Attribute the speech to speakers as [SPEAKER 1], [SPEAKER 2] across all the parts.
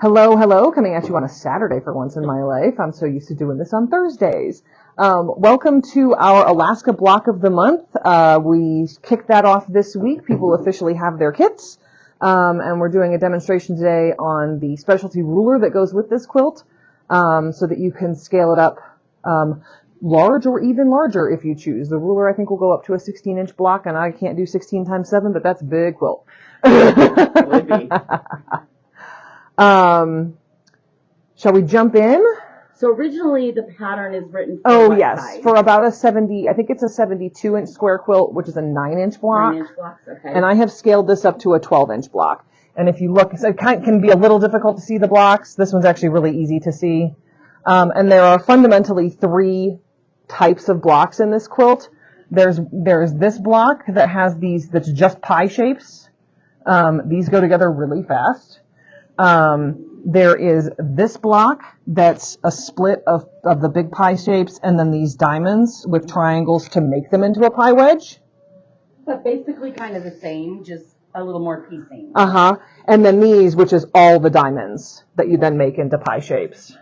[SPEAKER 1] Hello, hello, coming at you on a Saturday for once in my life. I'm so used to doing this on Thursdays. Welcome to our Alaska Block of the Month. We kicked that off this week. People officially have their kits. And we're doing a demonstration today on the specialty ruler that goes with this quilt, so that you can scale it up large or even larger if you choose. The ruler, I think, will go up to a 16-inch block, and I can't do 16 times 7, but that's a big quilt.
[SPEAKER 2] It would be.
[SPEAKER 1] Shall we jump in?
[SPEAKER 2] So originally the pattern is written for
[SPEAKER 1] Oh,
[SPEAKER 2] what
[SPEAKER 1] yes.
[SPEAKER 2] size?
[SPEAKER 1] For about a 70, I think it's a 72-inch square quilt, which is a 9-inch block.
[SPEAKER 2] 9-inch blocks, okay.
[SPEAKER 1] And I have scaled this up to a 12-inch block. And if you look, so it can be a little difficult to see the blocks. This one's actually really easy to see. And there are fundamentally 3 types of blocks in this quilt. There's this block that has these, that's just pie shapes. These go together really fast. There is this block that's a split of the big pie shapes, and then these diamonds with triangles to make them into a pie wedge.
[SPEAKER 2] But basically kind of the same, just a little more piecing.
[SPEAKER 1] And then these, which is all the diamonds that you then make into pie shapes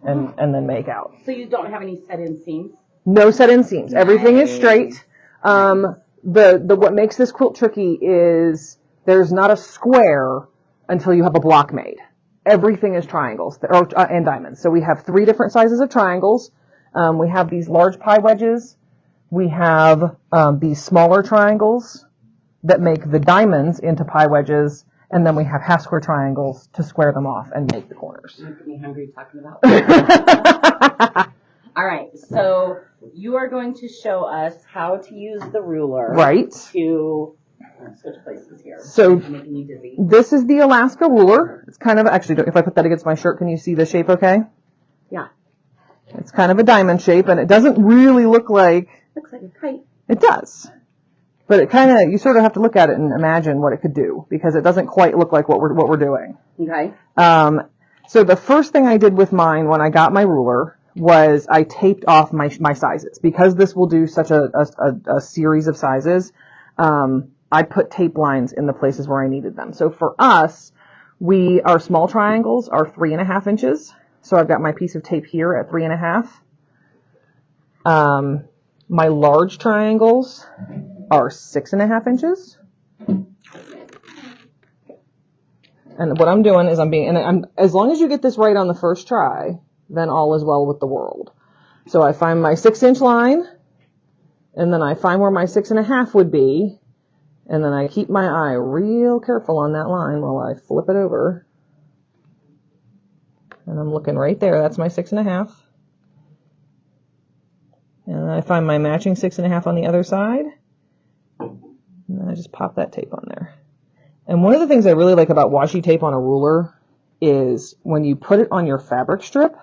[SPEAKER 1] and then make out.
[SPEAKER 2] So you don't have any set-in seams?
[SPEAKER 1] No set-in seams. Everything is straight. What makes this quilt tricky is there's not a square until you have a block made. Everything is triangles and diamonds. So we have 3 different sizes of triangles. We have these large pie wedges. We have these smaller triangles that make the diamonds into pie wedges. And then we have half square triangles to square them off and make the corners.
[SPEAKER 2] You're making me hungry talking about that. All right. So you are going to show us how to use the ruler.
[SPEAKER 1] Right.
[SPEAKER 2] To switch places here.
[SPEAKER 1] So
[SPEAKER 2] making me dizzy.
[SPEAKER 1] This is the Alaska ruler. It's kind of, actually, if I put that against my shirt, can you see the shape okay?
[SPEAKER 2] Yeah.
[SPEAKER 1] It's kind of a diamond shape, and it doesn't really look like...
[SPEAKER 2] Looks like a kite.
[SPEAKER 1] It does. But it kind of, you sort of have to look at it and imagine what it could do, because it doesn't quite look like what we're doing.
[SPEAKER 2] Okay.
[SPEAKER 1] So the first thing I did with mine when I got my ruler was I taped off my sizes. Because this will do such a series of sizes, I put tape lines in the places where I needed them. So for us, our small triangles are 3.5 inches. So I've got my piece of tape here at 3.5. My large triangles are 6.5 inches. And what I'm doing is as long as you get this right on the first try, then all is well with the world. So I find my 6-inch line, and then I find where my 6.5 would be, and then I keep my eye real careful on that line while I flip it over. And I'm looking right there. That's my 6.5. And I find my matching 6.5 on the other side. And then I just pop that tape on there. And one of the things I really like about washi tape on a ruler is when you put it on your fabric strip,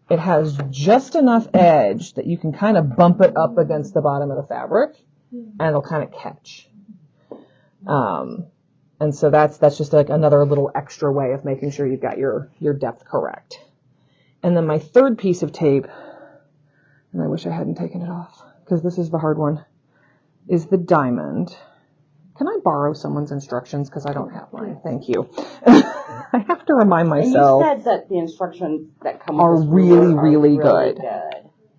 [SPEAKER 1] it has just enough edge that you can kind of bump it up against the bottom of the fabric, and it'll kind of catch. And so that's just like another little extra way of making sure you've got your depth correct. And then my third piece of tape, and I wish I hadn't taken it off because this is the hard one, is the diamond. Can I borrow someone's instructions? Because I don't have mine. Thank you. I have to remind myself.
[SPEAKER 2] And you said that the instructions that come
[SPEAKER 1] are
[SPEAKER 2] with this
[SPEAKER 1] really,
[SPEAKER 2] ruler
[SPEAKER 1] really good.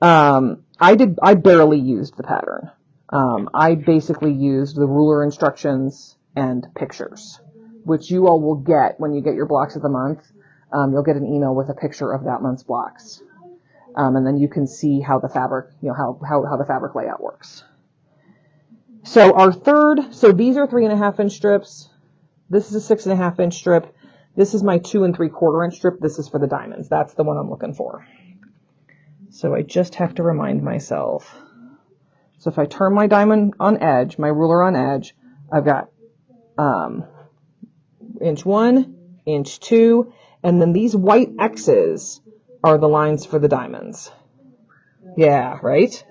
[SPEAKER 1] I barely used the pattern. I basically used the ruler instructions and pictures, which you all will get when you get your blocks of the month. You'll get an email with a picture of that month's blocks. And then you can see how the fabric, how the fabric layout works. So these are 3.5-inch strips. This is a 6.5-inch strip. This is my 2 3/4-inch strip. This is for the diamonds. That's the one I'm looking for. So I just have to remind myself. So if I turn my diamond on edge, my ruler on edge, I've got inch 1, inch 2, and then these white X's are the lines for the diamonds. Yeah, right?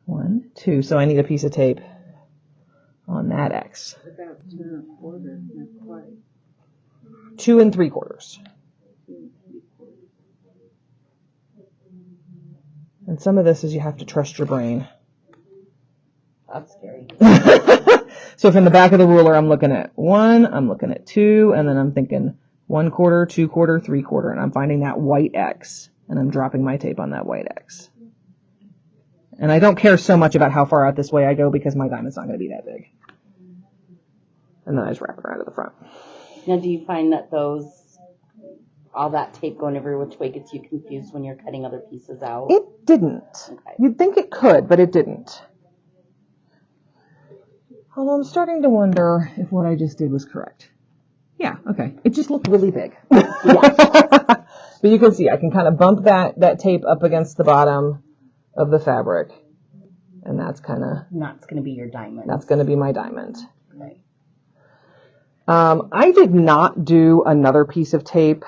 [SPEAKER 1] 1, 2. So I need a piece of tape on that X. 2 3/4. And some of this is you have to trust your brain.
[SPEAKER 2] That's scary.
[SPEAKER 1] So from the back of the ruler, I'm looking at 1, I'm looking at 2, and then I'm thinking 1/4, 2/4, 3/4, and I'm finding that white X, and I'm dropping my tape on that white X. And I don't care so much about how far out this way I go because my diamond's not going to be that big. And then I just wrap it around to the front.
[SPEAKER 2] Now, do you find that all that tape going every which way gets you confused when you're cutting other pieces out?
[SPEAKER 1] It didn't.
[SPEAKER 2] Okay.
[SPEAKER 1] You'd think it could, but it didn't. Although I'm starting to wonder if what I just did was correct. Yeah, okay. It just looked really big. But you can see I can kind of bump that tape up against the bottom of the fabric. And that's kind of...
[SPEAKER 2] That's going to be your diamond.
[SPEAKER 1] That's going to be my diamond.
[SPEAKER 2] Okay.
[SPEAKER 1] I did not do another piece of tape.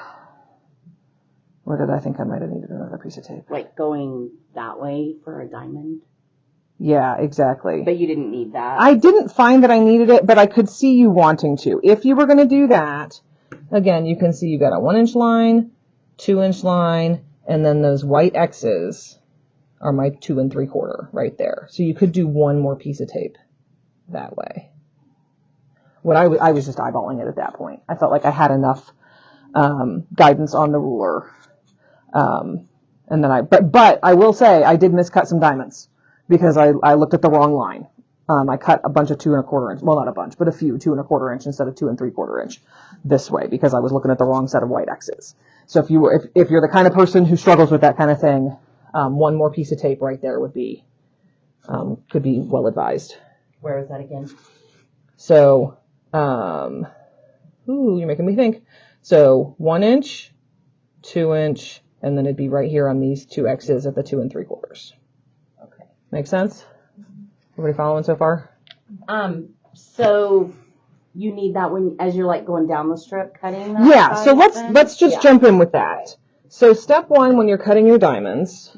[SPEAKER 1] Where did I think I might have needed another piece of tape?
[SPEAKER 2] Like going that way for a diamond?
[SPEAKER 1] Yeah, exactly.
[SPEAKER 2] But you didn't need that.
[SPEAKER 1] I didn't find that I needed it, but I could see you wanting to. If you were going to do that, again, you can see you got a 1-inch line, 2-inch line, and then those white X's are my 2 3/4 right there. So you could do one more piece of tape that way. I was just eyeballing it at that point. I felt like I had enough guidance on the ruler. And then but I will say I did miscut some diamonds because I looked at the wrong line. I cut a bunch of 2 1/4 inch. Well, not a bunch, but a few 2 1/4 inch instead of 2 3/4 inch this way because I was looking at the wrong set of white X's. So if you're the kind of person who struggles with that kind of thing, one more piece of tape right there would be could be well advised.
[SPEAKER 2] Where is that again?
[SPEAKER 1] So, you're making me think. So 1 inch, 2 inch, and then it'd be right here on these 2 X's at the 2 3/4.
[SPEAKER 2] Okay.
[SPEAKER 1] Make sense? Everybody following so far?
[SPEAKER 2] So you need that as you're like going down the strip cutting that?
[SPEAKER 1] Yeah, so let's just jump in with that. So step 1, when you're cutting your diamonds,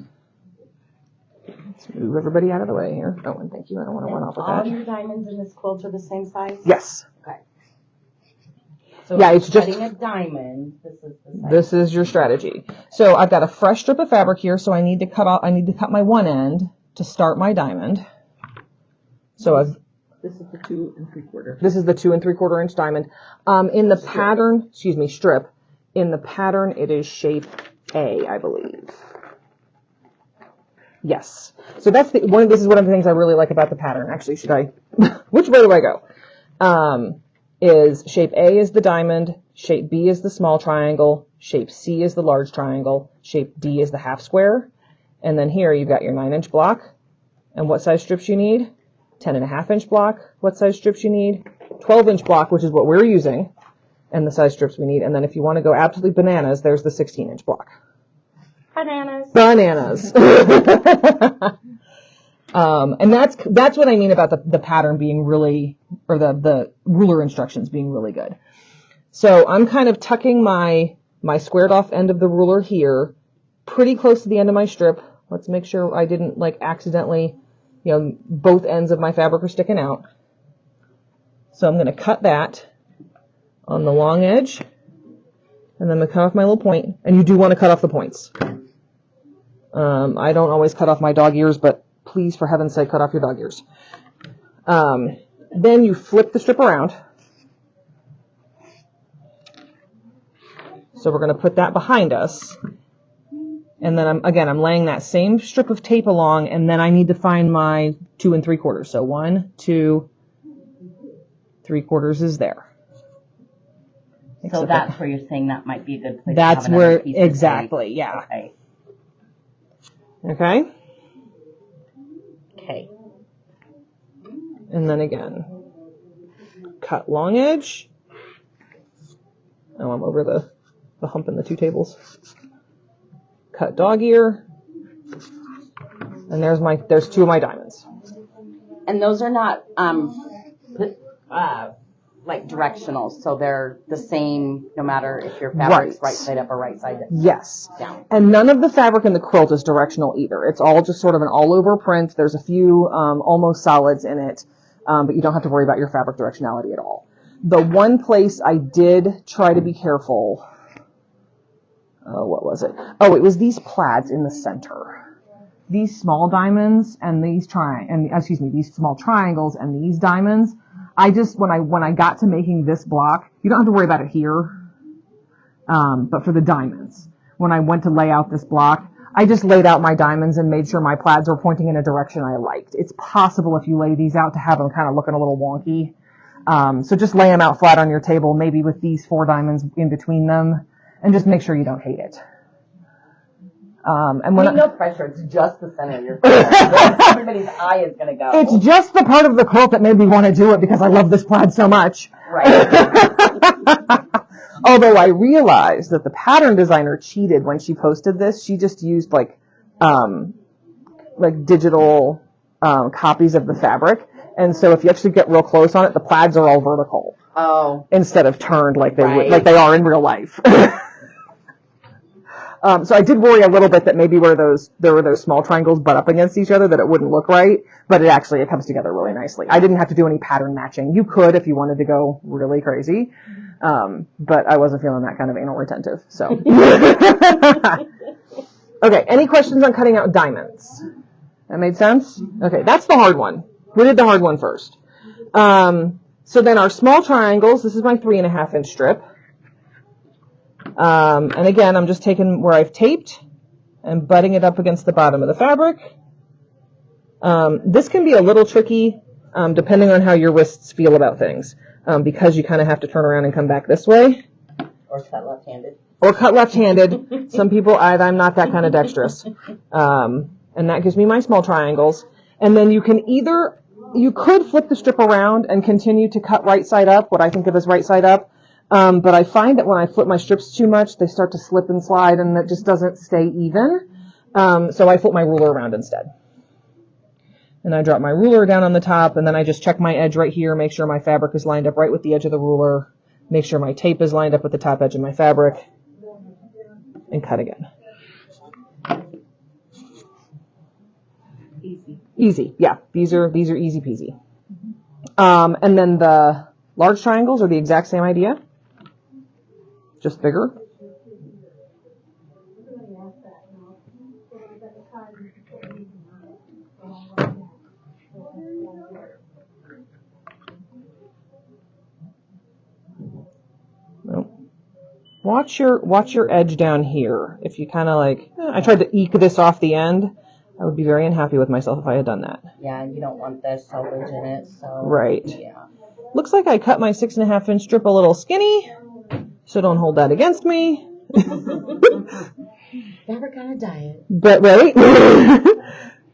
[SPEAKER 1] let's move everybody out of the way here. Oh, and thank you. I don't want to run off with that.
[SPEAKER 2] All your diamonds in this quilt are the same size?
[SPEAKER 1] Yes.
[SPEAKER 2] Okay. So
[SPEAKER 1] yeah, it's just
[SPEAKER 2] cutting a diamond.
[SPEAKER 1] This is your strategy. So I've got a fresh strip of fabric here, so I need to cut my one end to start my diamond. So
[SPEAKER 2] this is the 2 3/4.
[SPEAKER 1] This is the 2 3/4 inch diamond. In the pattern, strip. In the pattern, it is shape A, I believe. Yes. So that's this is one of the things I really like about the pattern. Actually, which way do I go? Is shape A is the diamond, shape B is the small triangle, shape C is the large triangle, shape D is the half square, and then here you've got your 9-inch block, and what size strips you need? 10.5-inch block, what size strips you need? 12-inch block, which is what we're using, and the size strips we need, and then if you want to go absolutely bananas, there's the 16-inch block. Bananas. And that's what I mean about the pattern being really, or the ruler instructions being really good. So I'm kind of tucking my squared off end of the ruler here, pretty close to the end of my strip. Let's make sure I didn't accidentally, both ends of my fabric are sticking out. So I'm going to cut that on the long edge, and then I'm going to cut off my little point, and you do want to cut off the points. I don't always cut off my dog ears, but please, for heaven's sake, cut off your dog ears. Then you flip the strip around. So we're going to put that behind us. And then I'm laying that same strip of tape along, and then I need to find my 2 3/4. So 1, 2, 3/4 is there.
[SPEAKER 2] So that's where you're saying that might be a good place.
[SPEAKER 1] That's
[SPEAKER 2] to have
[SPEAKER 1] where,
[SPEAKER 2] piece
[SPEAKER 1] exactly, yeah.
[SPEAKER 2] Okay.
[SPEAKER 1] Okay?
[SPEAKER 2] Okay.
[SPEAKER 1] And then again, cut long edge. Oh, I'm over the hump in the 2 tables. Cut dog ear. And there's 2 of my diamonds.
[SPEAKER 2] And those are not like directional, so they're the same no matter if your fabric's right side up or right side
[SPEAKER 1] yes.
[SPEAKER 2] down.
[SPEAKER 1] And none of the fabric in the quilt is directional either. It's all just sort of an all-over print. There's a few almost solids in it, but you don't have to worry about your fabric directionality at all. The one place I did try to be careful, what was it? Oh, it was these plaids in the center. these small diamonds and these these small triangles and these diamonds, I just, when I got to making this block, you don't have to worry about it here. But for the diamonds, when I went to lay out this block, I just laid out my diamonds and made sure my plaids were pointing in a direction I liked. It's possible if you lay these out to have them kind of looking a little wonky. So just lay them out flat on your table, maybe with these 4 diamonds in between them, and just make sure you don't hate it.
[SPEAKER 2] No pressure. It's just the center of your quilt. Everybody's eye is going to go.
[SPEAKER 1] It's just the part of the quilt that made me want to do it because I love this plaid so much.
[SPEAKER 2] Right.
[SPEAKER 1] Although I realized that the pattern designer cheated when she posted this. She just used like digital copies of the fabric. And so if you actually get real close on it, the plaids are all vertical.
[SPEAKER 2] Oh.
[SPEAKER 1] Instead of turned like they are in real life. So I did worry a little bit that maybe there were those small triangles butt up against each other, that it wouldn't look right, but it comes together really nicely. I didn't have to do any pattern matching. You could if you wanted to go really crazy, but I wasn't feeling that kind of anal retentive. So, okay. Any questions on cutting out diamonds? That made sense? Okay, that's the hard one. We did the hard one first. So then our small triangles. This is my 3.5 inch strip. And again, I'm just taking where I've taped and butting it up against the bottom of the fabric. This can be a little tricky, depending on how your wrists feel about things, because you kind of have to turn around and come back this way.
[SPEAKER 2] Or cut left-handed.
[SPEAKER 1] Some people, I'm not that kind of dexterous. And that gives me my small triangles. And then you could flip the strip around and continue to cut right side up, what I think of as right side up. But I find that when I flip my strips too much, they start to slip and slide, and that just doesn't stay even. So I flip my ruler around instead. And I drop my ruler down on the top, and then I just check my edge right here, make sure my fabric is lined up right with the edge of the ruler, make sure my tape is lined up with the top edge of my fabric, and cut again. Easy. Yeah, these are easy peasy. And then the large triangles are the exact same idea. Just bigger. Watch your edge down here. If you kind of I tried to eke this off the end, I would be very unhappy with myself if I had done that.
[SPEAKER 2] Yeah, you don't want the selvage in it, so.
[SPEAKER 1] Right.
[SPEAKER 2] Yeah.
[SPEAKER 1] Looks like I cut my 6.5 inch strip a little skinny, so don't hold that against me.
[SPEAKER 2] Never kind of diet.
[SPEAKER 1] But, right?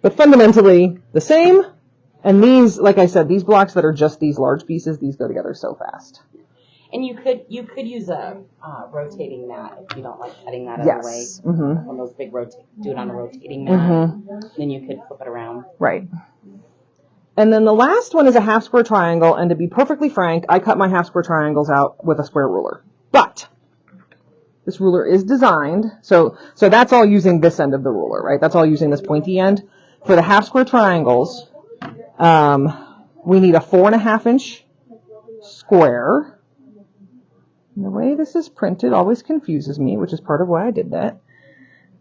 [SPEAKER 1] But fundamentally the same. And these, like I said, these blocks that are just these large pieces, these go together so fast.
[SPEAKER 2] And you could use a rotating mat if you don't like cutting that other way.
[SPEAKER 1] Mm-hmm.
[SPEAKER 2] One of those big do it on a rotating mat. Mm-hmm. Then you could flip it around.
[SPEAKER 1] Right. And then the last one is a half square triangle, and to be perfectly frank, I cut my half square triangles out with a square ruler. But this ruler is designed, so that's all using this end of the ruler, right? That's all using this pointy end. For the half square triangles, we need a 4.5 inch square. And the way this is printed always confuses me, which is part of why I did that.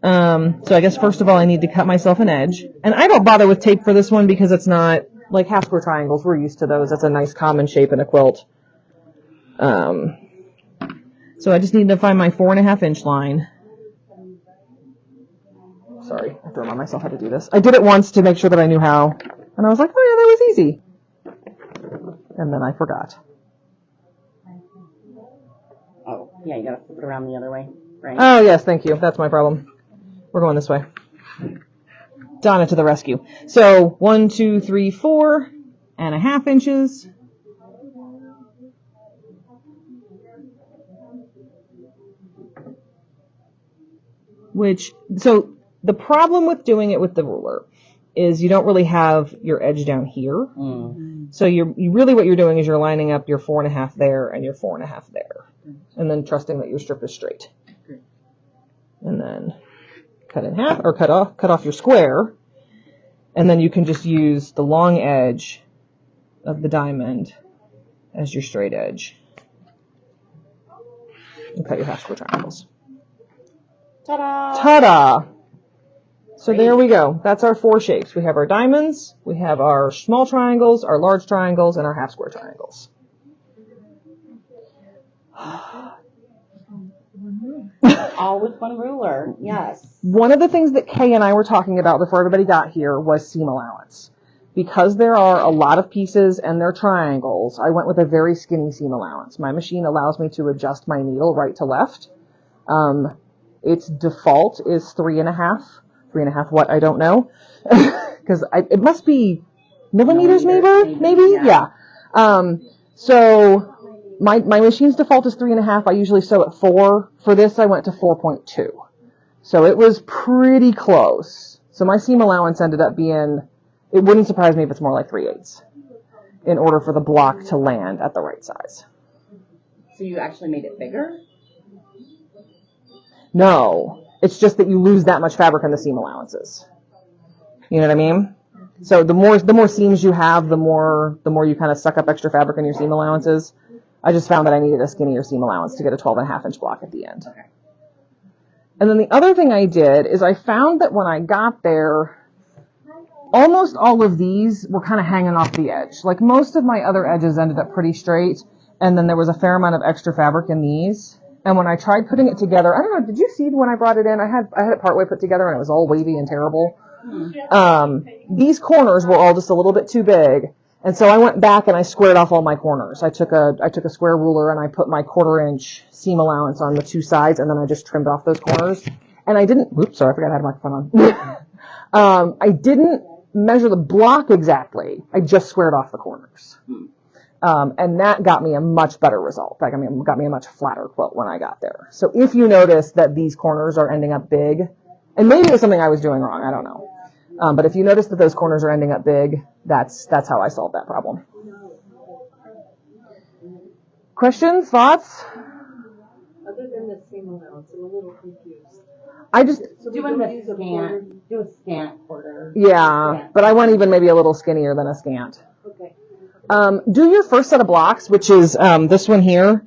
[SPEAKER 1] So I guess first of all, I need to cut myself an edge. And I don't bother with tape for this one because it's not like half square triangles. We're used to those. That's a nice common shape in a quilt. So I just need to find my 4.5 inch line. Sorry, I have to remind myself how to do this. I did it once to make sure that I knew how. And I was like, oh yeah, that was easy. And then I forgot.
[SPEAKER 2] Oh, yeah, you gotta flip it around the other way, right?
[SPEAKER 1] Oh, yes, thank you. That's my problem. We're going this way. Donna to the rescue. So 1, 2, 3, 4.5 inches. So the problem with doing it with the ruler is you don't really have your edge down here. Mm. So what you're doing is you're lining up your 4.5 there and your 4.5 there. And then trusting that your strip is straight. And then cut in half, or cut off your square. And then you can just use the long edge of the diamond as your straight edge. And cut your half square triangles.
[SPEAKER 2] Ta-da!
[SPEAKER 1] Ta-da! So there we go. That's our 4 shapes. We have our diamonds, we have our small triangles, our large triangles, and our half square triangles.
[SPEAKER 2] All with one ruler, yes.
[SPEAKER 1] One of the things that Kay and I were talking about before everybody got here was seam allowance. Because there are a lot of pieces and they're triangles, I went with a very skinny seam allowance. My machine allows me to adjust my needle right to left. Its default is 3.5. 3.5 what? I don't know. Because it must be millimeters, maybe? Yeah. So my machine's default is 3.5. I usually sew at 4. For this, I went to 4.2. So it was pretty close. So my seam allowance ended up being, it wouldn't surprise me if it's more like 3/8 in order for the block to land at the right size.
[SPEAKER 2] So you actually made it bigger?
[SPEAKER 1] No, it's just that you lose that much fabric in the seam allowances. You know what I mean? So the more seams you have, the more you kind of suck up extra fabric in your seam allowances. I just found that I needed a skinnier seam allowance to get a 12.5 inch block at the end.
[SPEAKER 2] Okay.
[SPEAKER 1] And then the other thing I did is I found that when I got there, almost all of these were kind of hanging off the edge. Like most of my other edges ended up pretty straight, and then there was a fair amount of extra fabric in these. And when I tried putting it together, I don't know, did you see when I brought it in? I had it partway put together and it was all wavy and terrible. These corners were all just a little bit too big. And so I went back and I squared off all my corners. I took a square ruler and I put my 1/4 inch seam allowance on the 2 sides, and then I just trimmed off those corners. And I didn't, oops, sorry, I forgot I had a microphone on. I didn't measure the block exactly. I just squared off the corners. And that got me a much better result. Like, I mean, got me a much flatter quilt when I got there. So if you notice that these corners are ending up big, and maybe it was something I was doing wrong, I don't know. But if you notice that those corners are ending up big, that's how I solved that problem. Questions? Thoughts?
[SPEAKER 3] Other than the seam allowance, I'm a little confused.
[SPEAKER 1] I just
[SPEAKER 2] Do a scant quarter.
[SPEAKER 1] yeah, but I went even maybe a little skinnier than a scant.
[SPEAKER 3] Okay.
[SPEAKER 1] Do your first set of blocks, which is this one here,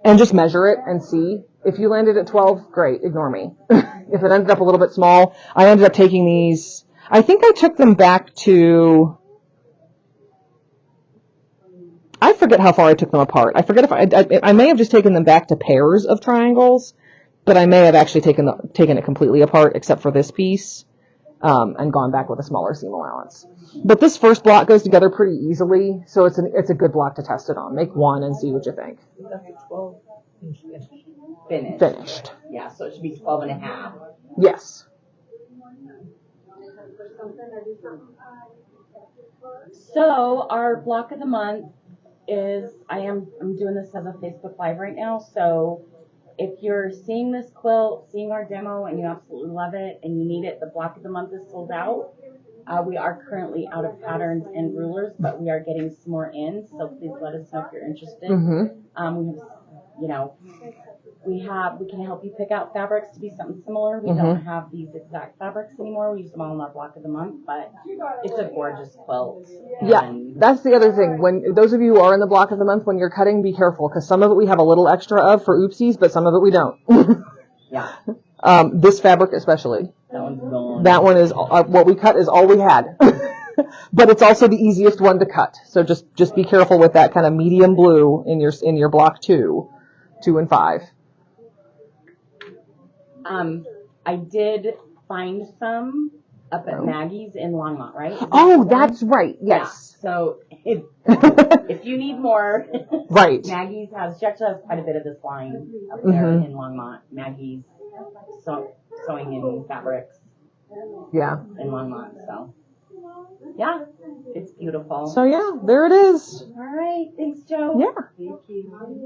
[SPEAKER 1] and just measure it and see. If you landed at 12, great, ignore me. If it ended up a little bit small, I ended up taking these, I think I took them back to, I forget how far I took them apart. I forget if I may have just taken them back to pairs of triangles, but I may have actually taken it completely apart except for this piece, and gone back with a smaller seam allowance. But this first block goes together pretty easily, so it's a good block to test it on. Make one and see what you think.
[SPEAKER 3] That's a 12 inch
[SPEAKER 1] Finished.
[SPEAKER 2] Yeah, so it should be 12.5.
[SPEAKER 1] Yes.
[SPEAKER 2] So our block of the month is, I'm doing this as a Facebook Live right now, so if you're seeing this quilt, seeing our demo, and you absolutely love it, and you need it, the block of the month is sold out. We are currently out of patterns and rulers, but we are getting some more in, so please let us know if you're interested. We can help you pick out fabrics to be something similar. We don't have these exact fabrics anymore. We use them all in our block of the month, but it's a gorgeous quilt.
[SPEAKER 1] Yeah, that's the other thing. When those of you who are in the block of the month, when you're cutting, be careful, because some of it we have a little extra of for oopsies, but some of it we don't.
[SPEAKER 2] Yeah.
[SPEAKER 1] This fabric especially.
[SPEAKER 2] That one's gone.
[SPEAKER 1] That one is what we cut is all we had. But it's also the easiest one to cut. So just be careful with that kind of medium blue in your block 2 and 5.
[SPEAKER 2] I did find some up at Maggie's in Longmont, right?
[SPEAKER 1] That's right. Yes.
[SPEAKER 2] Yeah. So if you need more,
[SPEAKER 1] right.
[SPEAKER 2] Maggie's she actually has quite a bit of this line up there in Longmont. Maggie's sewing in fabrics.
[SPEAKER 1] Yeah.
[SPEAKER 2] In Longmont, so yeah, it's beautiful.
[SPEAKER 1] So yeah, there it is.
[SPEAKER 2] All right, thanks, Joe.
[SPEAKER 1] Yeah.
[SPEAKER 3] Thank you.